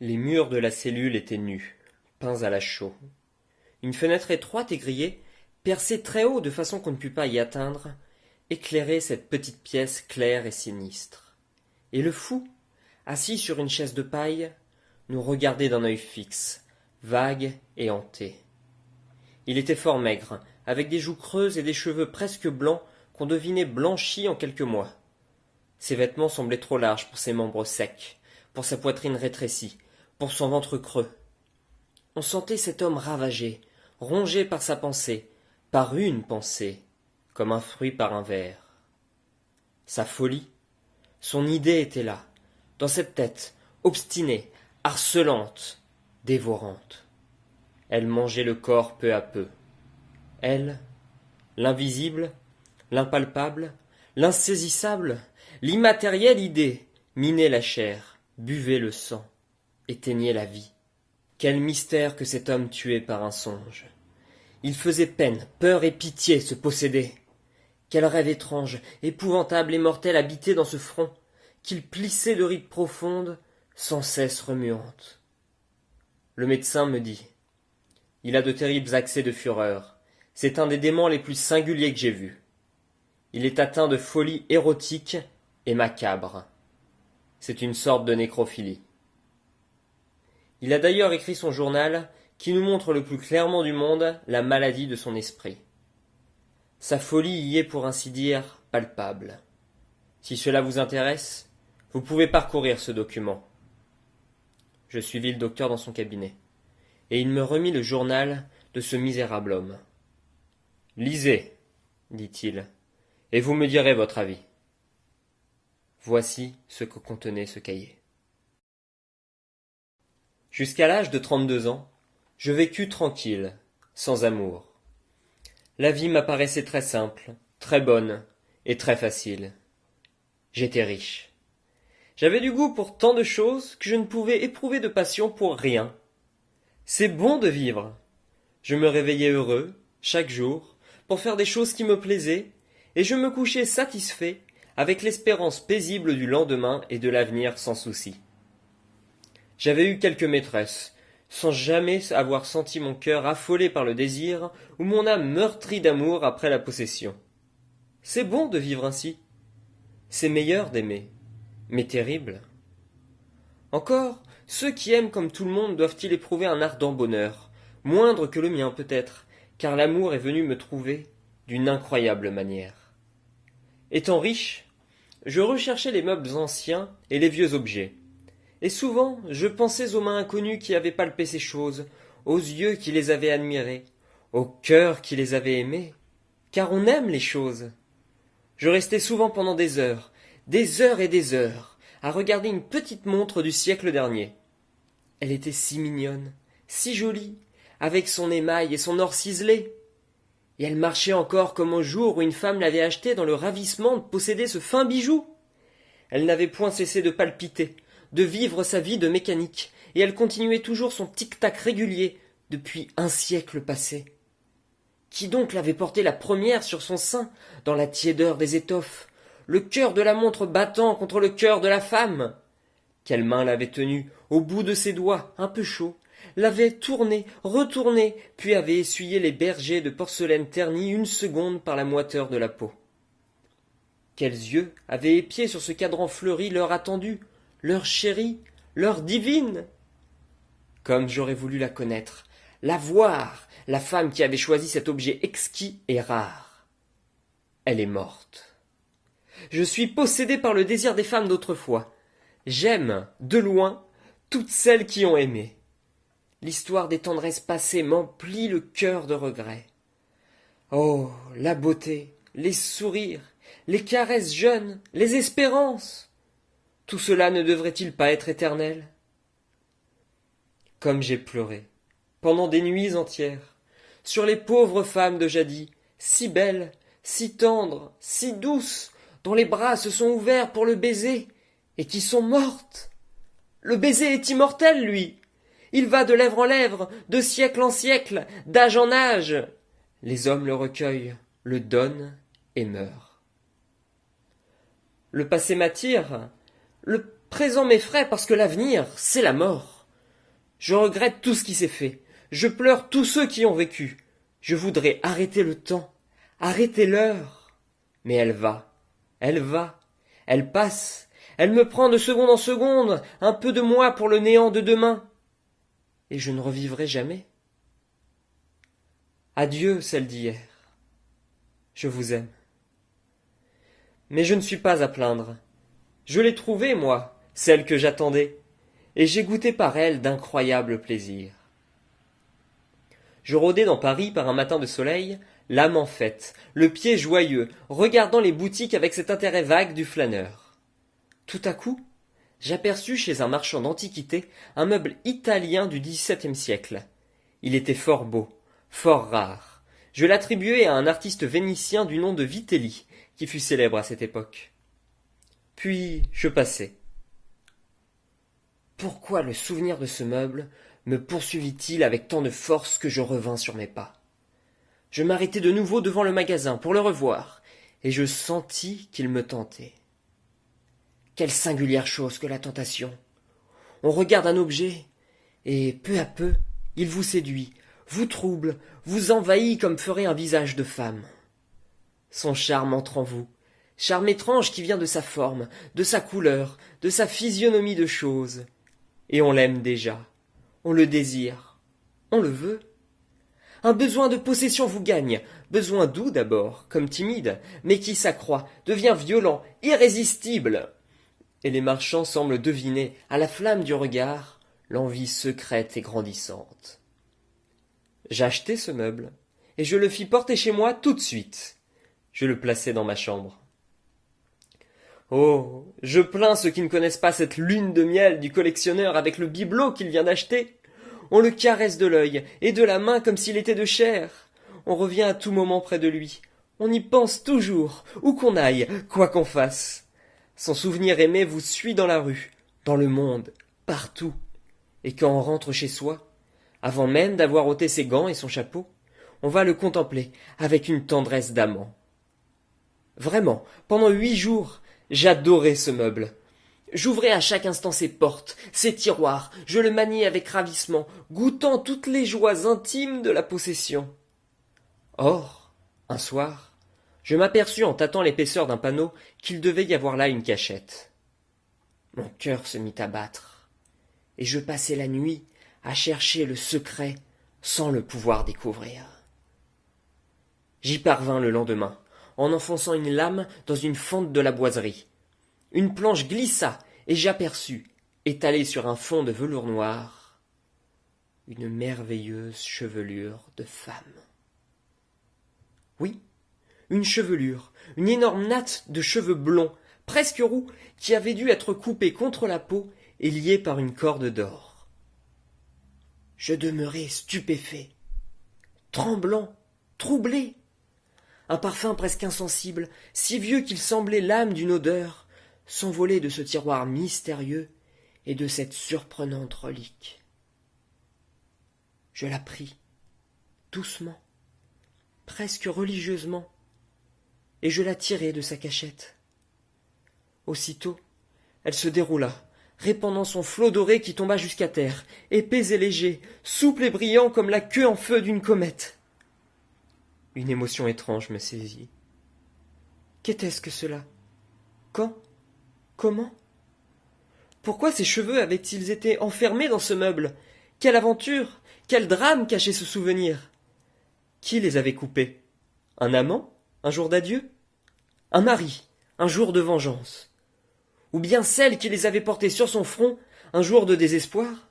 Les murs de la cellule étaient nus, peints à la chaux. Une fenêtre étroite et grillée, percée très haut de façon qu'on ne pût pas y atteindre, éclairait cette petite pièce claire et sinistre. Et le fou, assis sur une chaise de paille, nous regardait d'un œil fixe, vague et hanté. Il était fort maigre, avec des joues creuses et des cheveux presque blancs qu'on devinait blanchis en quelques mois. Ses vêtements semblaient trop larges pour ses membres secs, pour sa poitrine rétrécie, pour son ventre creux. On sentait cet homme ravagé, rongé par sa pensée, par une pensée, comme un fruit par un ver. Sa folie, son idée était là, dans cette tête, obstinée, harcelante, dévorante. Elle mangeait le corps peu à peu. Elle, l'invisible, l'impalpable, l'insaisissable, l'immatérielle idée, minait la chair, buvait le sang, éteignait la vie. Quel mystère que cet homme tué par un songe. Il faisait peine, peur et pitié se posséder. Quel rêve étrange, épouvantable et mortel habitait dans ce front, qu'il plissait de rides profondes, sans cesse remuantes. Le médecin me dit: il a de terribles accès de fureur. C'est un des démons les plus singuliers que j'ai vus. Il est atteint de folie érotique et macabre. C'est une sorte de nécrophilie. Il a d'ailleurs écrit son journal qui nous montre le plus clairement du monde la maladie de son esprit. Sa folie y est pour ainsi dire palpable. Si cela vous intéresse, vous pouvez parcourir ce document. Je suivis le docteur dans son cabinet, et il me remit le journal de ce misérable homme. « Lisez, dit-il, et vous me direz votre avis. » Voici ce que contenait ce cahier. Jusqu'à l'âge de 32 ans, je vécus tranquille, sans amour. La vie m'apparaissait très simple, très bonne et très facile. J'étais riche. J'avais du goût pour tant de choses que je ne pouvais éprouver de passion pour rien. C'est bon de vivre. Je me réveillais heureux, chaque jour, pour faire des choses qui me plaisaient, et je me couchais satisfait, avec l'espérance paisible du lendemain et de l'avenir sans souci. J'avais eu quelques maîtresses, sans jamais avoir senti mon cœur affolé par le désir ou mon âme meurtrie d'amour après la possession. C'est bon de vivre ainsi. C'est meilleur d'aimer, mais terrible. Encore, ceux qui aiment comme tout le monde doivent-ils éprouver un ardent bonheur, moindre que le mien peut-être, car l'amour est venu me trouver d'une incroyable manière. Étant riche, je recherchais les meubles anciens et les vieux objets. Et souvent, je pensais aux mains inconnues qui avaient palpé ces choses, aux yeux qui les avaient admirées, au cœur qui les avait aimées, car on aime les choses. Je restais souvent pendant des heures et des heures, à regarder une petite montre du siècle dernier. Elle était si mignonne, si jolie, avec son émail et son or ciselé. Et elle marchait encore comme au jour où une femme l'avait achetée dans le ravissement de posséder ce fin bijou. Elle n'avait point cessé de palpiter, de vivre sa vie de mécanique, et elle continuait toujours son tic-tac régulier depuis un siècle passé. Qui donc l'avait portée la première sur son sein, dans la tiédeur des étoffes, le cœur de la montre battant contre le cœur de la femme? Quelle main l'avait tenue, au bout de ses doigts, un peu chaud, l'avait tournée, retournée, puis avait essuyé les bergers de porcelaine ternie une seconde par la moiteur de la peau? Quels yeux avaient épié sur ce cadran fleuri l'heure attendue, l'heure chérie, l'heure divine? Comme j'aurais voulu la connaître, la voir, la femme qui avait choisi cet objet exquis et rare. Elle est morte. Je suis possédé par le désir des femmes d'autrefois. J'aime, de loin, toutes celles qui ont aimé. L'histoire des tendresses passées m'emplit le cœur de regrets. Oh, la beauté, les sourires, les caresses jeunes, les espérances! Tout cela ne devrait-il pas être éternel? Comme j'ai pleuré, pendant des nuits entières, sur les pauvres femmes de jadis, si belles, si tendres, si douces, dont les bras se sont ouverts pour le baiser, et qui sont mortes. Le baiser est immortel, lui. Il va de lèvre en lèvre, de siècle en siècle, d'âge en âge. Les hommes le recueillent, le donnent et meurent. Le passé m'attire, le présent m'effraie parce que l'avenir, c'est la mort. Je regrette tout ce qui s'est fait. Je pleure tous ceux qui ont vécu. Je voudrais arrêter le temps, arrêter l'heure. Mais elle va, elle passe, elle me prend de seconde en seconde, un peu de moi pour le néant de demain. Et je ne revivrai jamais. Adieu, celle d'hier. Je vous aime. Mais je ne suis pas à plaindre. Je l'ai trouvée, moi, celle que j'attendais, et j'ai goûté par elle d'incroyables plaisirs. Je rôdais dans Paris par un matin de soleil, l'âme en fête, le pied joyeux, regardant les boutiques avec cet intérêt vague du flâneur. Tout à coup, j'aperçus chez un marchand d'antiquités un meuble italien du XVIIe siècle. Il était fort beau, fort rare. Je l'attribuai à un artiste vénitien du nom de Vitelli, qui fut célèbre à cette époque. Puis je passai. Pourquoi le souvenir de ce meuble me poursuivit-il avec tant de force que je revins sur mes pas? Je m'arrêtai de nouveau devant le magasin pour le revoir, et je sentis qu'il me tentait. Quelle singulière chose que la tentation! On regarde un objet, et peu à peu, il vous séduit, vous trouble, vous envahit comme ferait un visage de femme. Son charme entre en vous, charme étrange qui vient de sa forme, de sa couleur, de sa physionomie de chose. Et on l'aime déjà, on le désire, on le veut. Un besoin de possession vous gagne, besoin doux d'abord, comme timide, mais qui s'accroît, devient violent, irrésistible. Et les marchands semblent deviner, à la flamme du regard, l'envie secrète et grandissante. J'achetai ce meuble, et je le fis porter chez moi tout de suite. Je le plaçai dans ma chambre. Oh, je plains ceux qui ne connaissent pas cette lune de miel du collectionneur avec le bibelot qu'il vient d'acheter. On le caresse de l'œil et de la main comme s'il était de chair. On revient à tout moment près de lui. On y pense toujours, où qu'on aille, quoi qu'on fasse. Son souvenir aimé vous suit dans la rue, dans le monde, partout. Et quand on rentre chez soi, avant même d'avoir ôté ses gants et son chapeau, on va le contempler avec une tendresse d'amant. Vraiment, pendant 8 jours, j'adorais ce meuble. J'ouvrais à chaque instant ses portes, ses tiroirs, je le maniais avec ravissement, goûtant toutes les joies intimes de la possession. Or, un soir, je m'aperçus en tâtant l'épaisseur d'un panneau qu'il devait y avoir là une cachette. Mon cœur se mit à battre, et je passai la nuit à chercher le secret sans le pouvoir découvrir. J'y parvins le lendemain, en enfonçant une lame dans une fente de la boiserie. Une planche glissa, et j'aperçus, étalée sur un fond de velours noir, une merveilleuse chevelure de femme. Oui, une chevelure, une énorme natte de cheveux blonds, presque roux, qui avait dû être coupée contre la peau et liée par une corde d'or. Je demeurai stupéfait, tremblant, troublé. Un parfum presque insensible, si vieux qu'il semblait l'âme d'une odeur, s'envolait de ce tiroir mystérieux et de cette surprenante relique. Je la pris, doucement, presque religieusement, et je la tirai de sa cachette. Aussitôt, elle se déroula, répandant son flot doré qui tomba jusqu'à terre, épais et léger, souple et brillant comme la queue en feu d'une comète. Une émotion étrange me saisit. Qu'était-ce que cela? Quand? Comment? Pourquoi ces cheveux avaient-ils été enfermés dans ce meuble? Quelle aventure? Quel drame cachait ce souvenir? Qui les avait coupés? Un amant? Un jour d'adieu? Un mari? Un jour de vengeance? Ou bien celle qui les avait portés sur son front un jour de désespoir?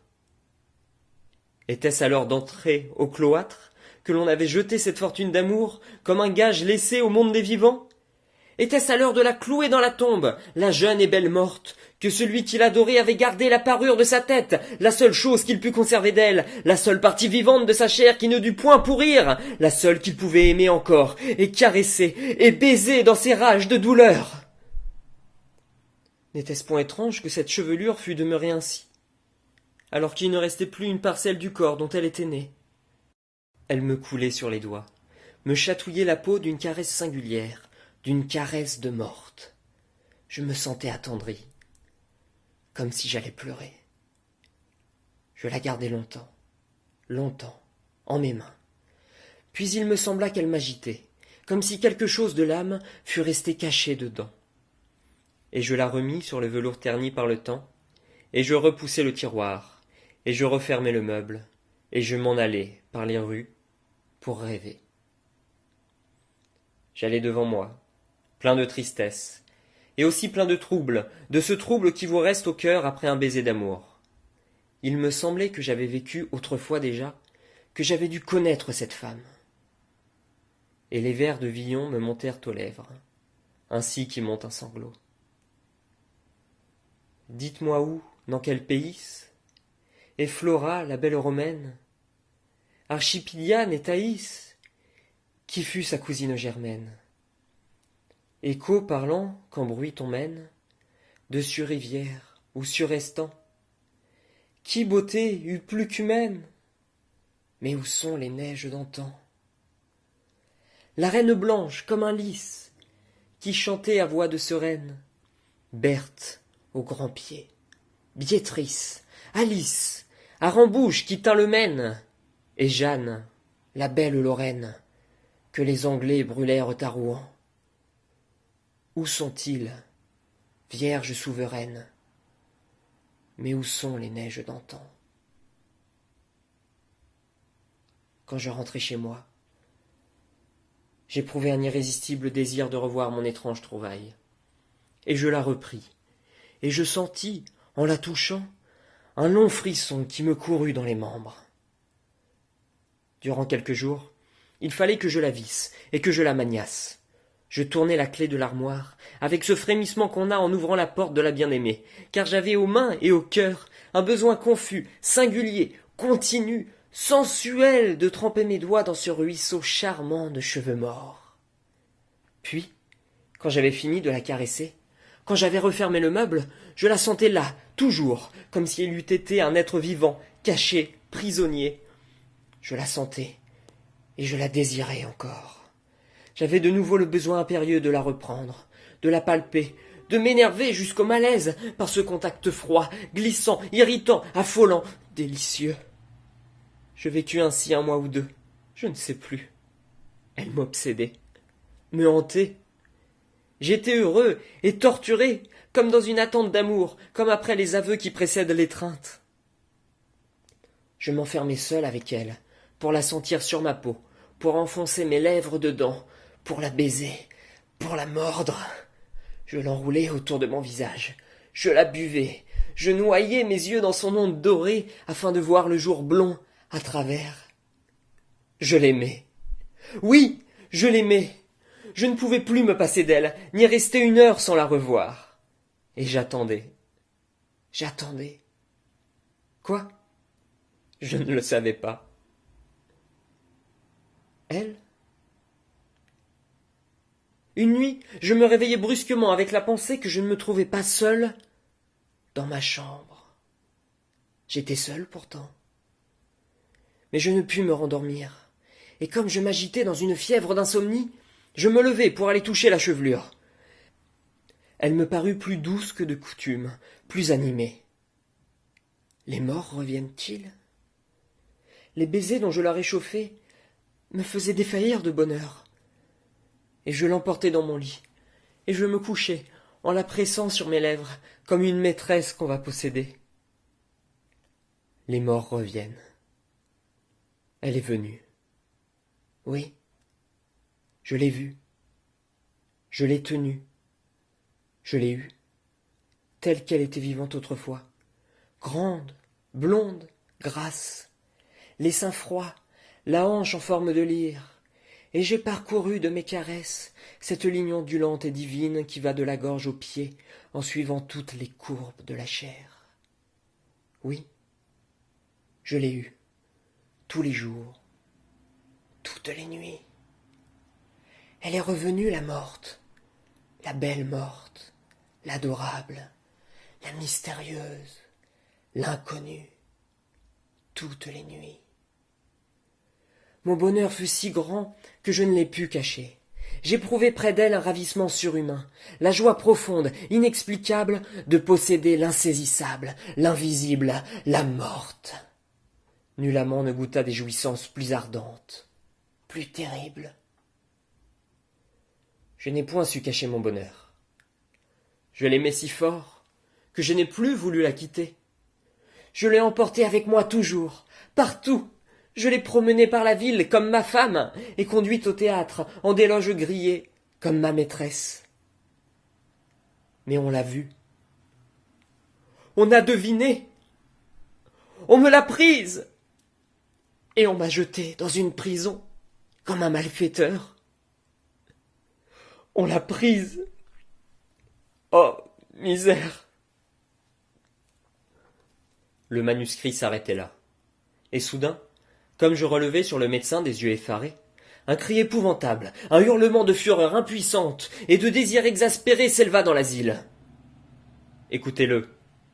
Était-ce alors d'entrer au cloître que l'on avait jeté cette fortune d'amour comme un gage laissé au monde des vivants? Était-ce à l'heure de la clouer dans la tombe, la jeune et belle morte, que celui qui l'adorait avait gardé la parure de sa tête, la seule chose qu'il pût conserver d'elle, la seule partie vivante de sa chair qui ne dut point pourrir, la seule qu'il pouvait aimer encore, et caresser, et baiser dans ses rages de douleur? N'était-ce point étrange que cette chevelure fût demeurée ainsi, alors qu'il ne restait plus une parcelle du corps dont elle était née? Elle me coulait sur les doigts, me chatouillait la peau d'une caresse singulière, d'une caresse de morte. Je me sentais attendri, comme si j'allais pleurer. Je la gardai longtemps, longtemps, en mes mains. Puis il me sembla qu'elle m'agitait, comme si quelque chose de l'âme fût resté caché dedans. Et je la remis sur le velours terni par le temps, et je repoussai le tiroir, et je refermai le meuble, et je m'en allai par les rues pour rêver. J'allais devant moi, plein de tristesse, et aussi plein de trouble, de ce trouble qui vous reste au cœur après un baiser d'amour. Il me semblait que j'avais vécu autrefois déjà, que j'avais dû connaître cette femme. Et les vers de Villon me montèrent aux lèvres, ainsi qu'y monte un sanglot. Dites-moi où, dans quel pays, et Flora, la belle romaine, Archipidiane et Thaïs, qui fut sa cousine germaine. Écho parlant, qu'en bruit on mène, de sur rivière ou sur estan, qui beauté eût plus qu'humaine? Mais où sont les neiges d'antan? La reine blanche comme un lys, qui chantait à voix de sereine, Berthe aux grands pieds, Biétrice, Alice, à Rambouche qui tint le Maine, et Jeanne, la belle Lorraine, que les Anglais brûlèrent à Rouen. Où sont-ils, vierges souveraines? Mais où sont les neiges d'antan? Quand je rentrai chez moi, j'éprouvai un irrésistible désir de revoir mon étrange trouvaille. Et je la repris, et je sentis, en la touchant, un long frisson qui me courut dans les membres. Durant quelques jours, il fallait que je la visse et que je la maniasse. Je tournai la clé de l'armoire, avec ce frémissement qu'on a en ouvrant la porte de la bien-aimée, car j'avais aux mains et au cœur un besoin confus, singulier, continu, sensuel de tremper mes doigts dans ce ruisseau charmant de cheveux morts. Puis, quand j'avais fini de la caresser, quand j'avais refermé le meuble, je la sentais là, toujours, comme si elle eût été un être vivant, caché, prisonnier. Je la sentais, et je la désirais encore. J'avais de nouveau le besoin impérieux de la reprendre, de la palper, de m'énerver jusqu'au malaise par ce contact froid, glissant, irritant, affolant, délicieux. Je vécus ainsi un mois ou deux, je ne sais plus. Elle m'obsédait, me hantait. J'étais heureux et torturé, comme dans une attente d'amour, comme après les aveux qui précèdent l'étreinte. Je m'enfermai seul avec elle, pour la sentir sur ma peau, pour enfoncer mes lèvres dedans, pour la baiser, pour la mordre. Je l'enroulai autour de mon visage, je la buvais, je noyais mes yeux dans son onde dorée afin de voir le jour blond à travers. Je l'aimais. Oui, je l'aimais. Je ne pouvais plus me passer d'elle, ni rester une heure sans la revoir. Et j'attendais. J'attendais. Quoi? Je ne le savais pas. Elle? Une nuit, je me réveillai brusquement avec la pensée que je ne me trouvais pas seul dans ma chambre. J'étais seul pourtant. Mais je ne pus me rendormir, et comme je m'agitais dans une fièvre d'insomnie, je me levai pour aller toucher la chevelure. Elle me parut plus douce que de coutume, plus animée. Les morts reviennent-ils? Les baisers dont je la réchauffais me faisaient défaillir de bonheur. Et je l'emportai dans mon lit, et je me couchai en la pressant sur mes lèvres comme une maîtresse qu'on va posséder. Les morts reviennent. Elle est venue. Oui, je l'ai vue. Je l'ai tenue. Je l'ai eue, telle qu'elle était vivante autrefois, grande, blonde, grasse, les seins froids, la hanche en forme de lyre, et j'ai parcouru de mes caresses cette ligne ondulante et divine qui va de la gorge aux pieds en suivant toutes les courbes de la chair. Oui, je l'ai eue, tous les jours, toutes les nuits. Elle est revenue, la morte, la belle morte, l'adorable, la mystérieuse, l'inconnue, toutes les nuits. Mon bonheur fut si grand que je ne l'ai pu cacher. J'éprouvai près d'elle un ravissement surhumain, la joie profonde, inexplicable, de posséder l'insaisissable, l'invisible, la morte. Nul amant ne goûta des jouissances plus ardentes, plus terribles. Je n'ai point su cacher mon bonheur. Je l'aimais si fort que je n'ai plus voulu la quitter. Je l'ai emportée avec moi toujours, partout. Je l'ai promenée par la ville comme ma femme et conduite au théâtre en des loges grillées comme ma maîtresse. Mais on l'a vue. On a deviné. On me l'a prise. Et on m'a jeté dans une prison comme un malfaiteur. On l'a prise. Oh, misère. Le manuscrit s'arrêtait là. Et soudain, comme je relevais sur le médecin des yeux effarés, un cri épouvantable, un hurlement de fureur impuissante et de désir exaspéré s'éleva dans l'asile. Écoutez-le,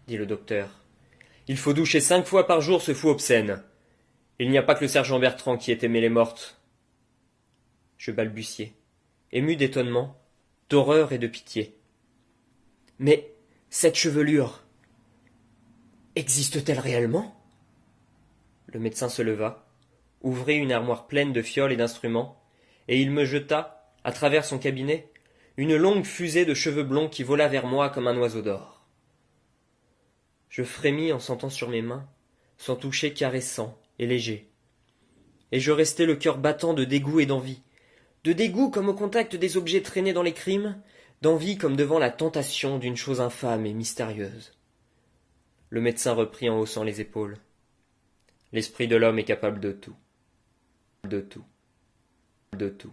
dit le docteur. Il faut doucher 5 fois par jour ce fou obscène. Il n'y a pas que le sergent Bertrand qui ait aimé les mortes. Je balbutiai, ému d'étonnement, d'horreur et de pitié. Mais cette chevelure existe-t-elle réellement? Le médecin se leva, ouvrit une armoire pleine de fioles et d'instruments, et il me jeta, à travers son cabinet, une longue fusée de cheveux blonds qui vola vers moi comme un oiseau d'or. Je frémis en sentant sur mes mains son toucher caressant et léger, et je restai le cœur battant de dégoût et d'envie, de dégoût comme au contact des objets traînés dans les crimes, d'envie comme devant la tentation d'une chose infâme et mystérieuse. Le médecin reprit en haussant les épaules. L'esprit de l'homme est capable de tout, de tout, de tout.